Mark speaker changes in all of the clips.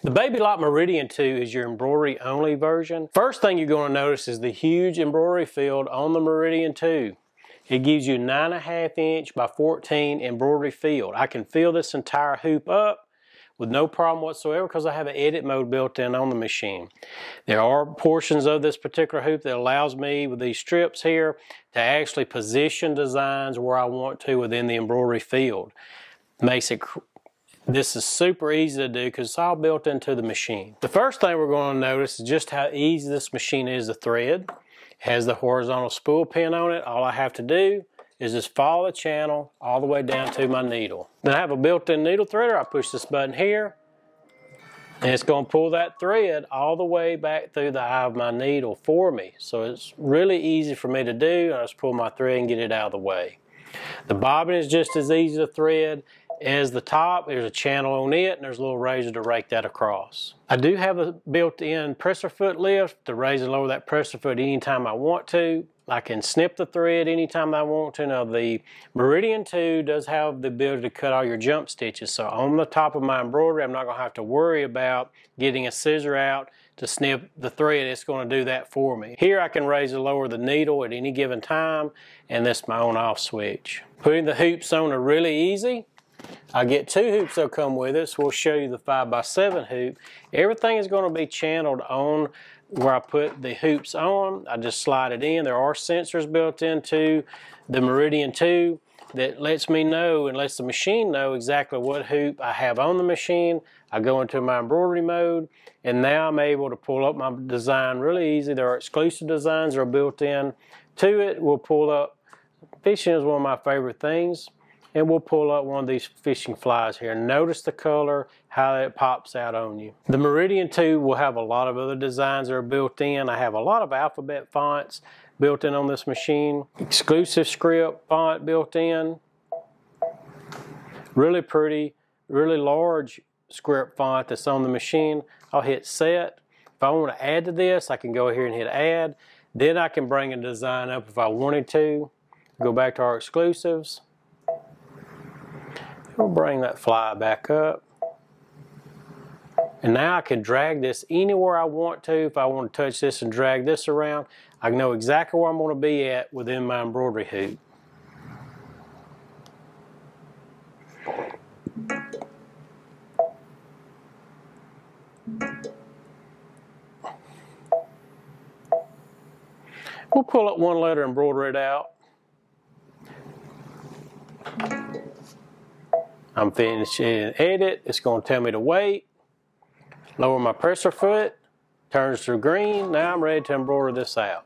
Speaker 1: The Baby Lock Meridian 2 is your embroidery only version. First thing you're going to notice is the huge embroidery field on the Meridian 2. It gives you 9.5 inch by 14 embroidery field. I can fill this entire hoop up with no problem whatsoever because I have an edit mode built in on the machine. There are portions of this particular hoop that allows me with these strips here to actually position designs where I want to within the embroidery field. This is super easy to do because it's all built into the machine. The first thing we're going to notice is just how easy this machine is to thread. It has the horizontal spool pin on it. All I have to do is just follow the channel all the way down to my needle. Then I have a built-in needle threader. I push this button here, and it's going to pull that thread all the way back through the eye of my needle for me. So it's really easy for me to do. I just pull my thread and get it out of the way. The bobbin is just as easy to thread as the top. There's a channel on it, and there's a little razor to rake that across. I do have a built-in presser foot lift to raise and lower that presser foot anytime I want to. I can snip the thread anytime I want to. Now the Meridian 2 does have the ability to cut all your jump stitches, so on the top of my embroidery I'm not going to have to worry about getting a scissor out to snip the thread. It's going to do that for me. Here I can raise and lower the needle at any given time, and this is my on off switch. Putting the hoops on are really easy. I get 2 hoops that'll come with it, so we'll show you the 5x7 hoop. Everything is going to be channeled on where I put the hoops on. I just slide it in. There are sensors built into the Meridian 2 that lets me know and lets the machine know exactly what hoop I have on the machine. I go into my embroidery mode, and now I'm able to pull up my design really easy. There are exclusive designs that are built in to it. We'll pull up, fishing is one of my favorite things, and we'll pull up one of these fishing flies here. Notice the color, how it pops out on you. The Meridian 2 will have a lot of other designs that are built in. I have a lot of alphabet fonts built in on this machine. Exclusive script font built in. Really pretty, really large script font that's on the machine. I'll hit set. If I want to add to this, I can go here and hit add. Then I can bring a design up if I wanted to. Go back to our exclusives. We'll bring that fly back up. And now I can drag this anywhere I want to. If I want to touch this and drag this around, I know exactly where I'm going to be at within my embroidery hoop. We'll pull up one letter and embroider it out. I'm finishing edit. It's going to tell me to wait. Lower my presser foot. Turns to green. Now I'm ready to embroider this out.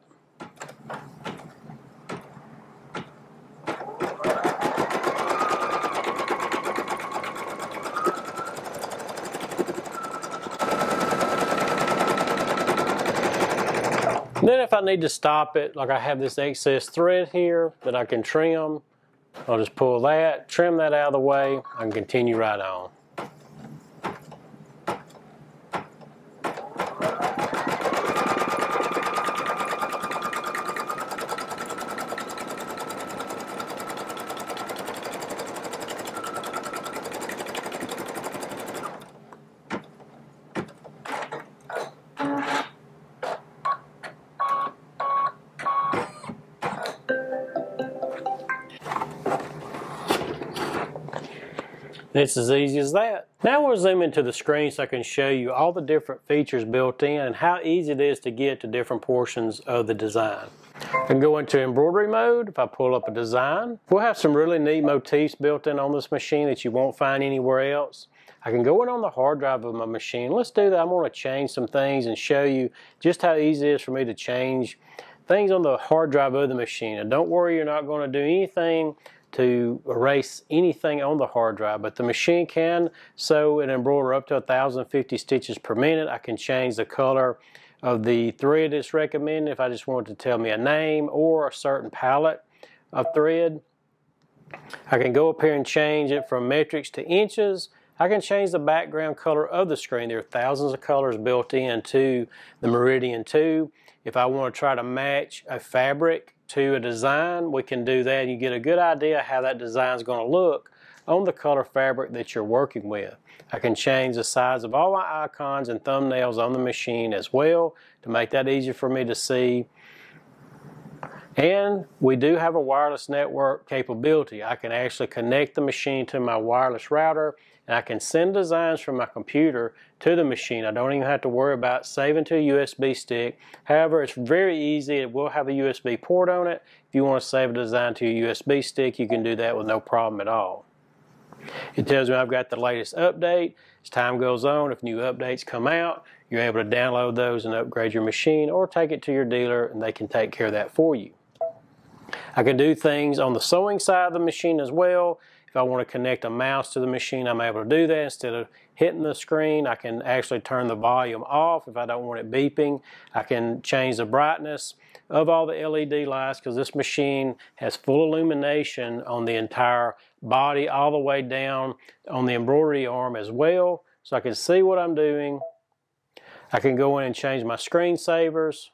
Speaker 1: Then if I need to stop it, like I have this excess thread here that I can trim, I'll just pull that, trim that out of the way, I can continue right on. It's as easy as that. Now we'll zoom into the screen so I can show you all the different features built in and how easy it is to get to different portions of the design. I can go into embroidery mode. If I pull up a design, we'll have some really neat motifs built in on this machine that you won't find anywhere else. I can go in on the hard drive of my machine. Let's do that. I'm going to change some things and show you just how easy it is for me to change things on the hard drive of the machine. And don't worry, you're not going to do anything to erase anything on the hard drive, but the machine can sew and embroider up to 1,050 stitches per minute. I can change the color of the thread that's recommended if I just want to tell me a name or a certain palette of thread. I can go up here and change it from metrics to inches. I can change the background color of the screen. There are thousands of colors built into the Meridian 2. If I want to try to match a fabric to a design, we can do that. You get a good idea how that design is going to look on the color fabric that you're working with. I can change the size of all my icons and thumbnails on the machine as well to make that easier for me to see. And we do have a wireless network capability. I can actually connect the machine to my wireless router, and I can send designs from my computer to the machine. I don't even have to worry about saving to a USB stick. However, it's very easy. It will have a USB port on it. If you want to save a design to a USB stick, you can do that with no problem at all. It tells me I've got the latest update. As time goes on, if new updates come out, you're able to download those and upgrade your machine, or take it to your dealer and they can take care of that for you. I can do things on the sewing side of the machine as well. If I want to connect a mouse to the machine, I'm able to do that. Instead of hitting the screen, I can actually turn the volume off if I don't want it beeping. I can change the brightness of all the LED lights, because this machine has full illumination on the entire body all the way down on the embroidery arm as well, so I can see what I'm doing. I can go in and change my screensavers.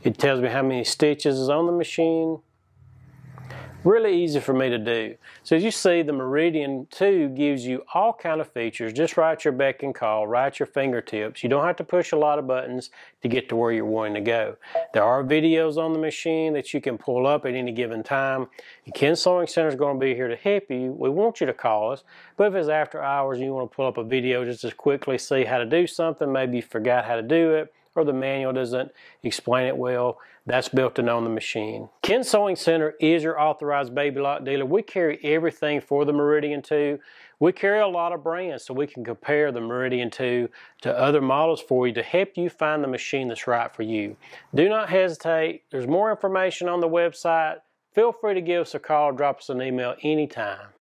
Speaker 1: It tells me how many stitches is on the machine. Really easy for me to do. So as you see, the Meridian2 gives you all kind of features just right at your beck and call, right at your fingertips. You don't have to push a lot of buttons to get to where you're wanting to go. There are videos on the machine that you can pull up at any given time. The Ken Sewing Center is going to be here to help you. We want you to call us, but if it's after hours and you want to pull up a video just to quickly see how to do something, maybe you forgot how to do it, or the manual doesn't explain it well, that's built in on the machine. Ken Sewing Center is your authorized baby lock dealer. We carry everything for the Meridian2. We carry a lot of brands, so we can compare the Meridian2 to other models for you to help you find the machine that's right for you. Do not hesitate. There's more information on the website. Feel free to give us a call, drop us an email anytime.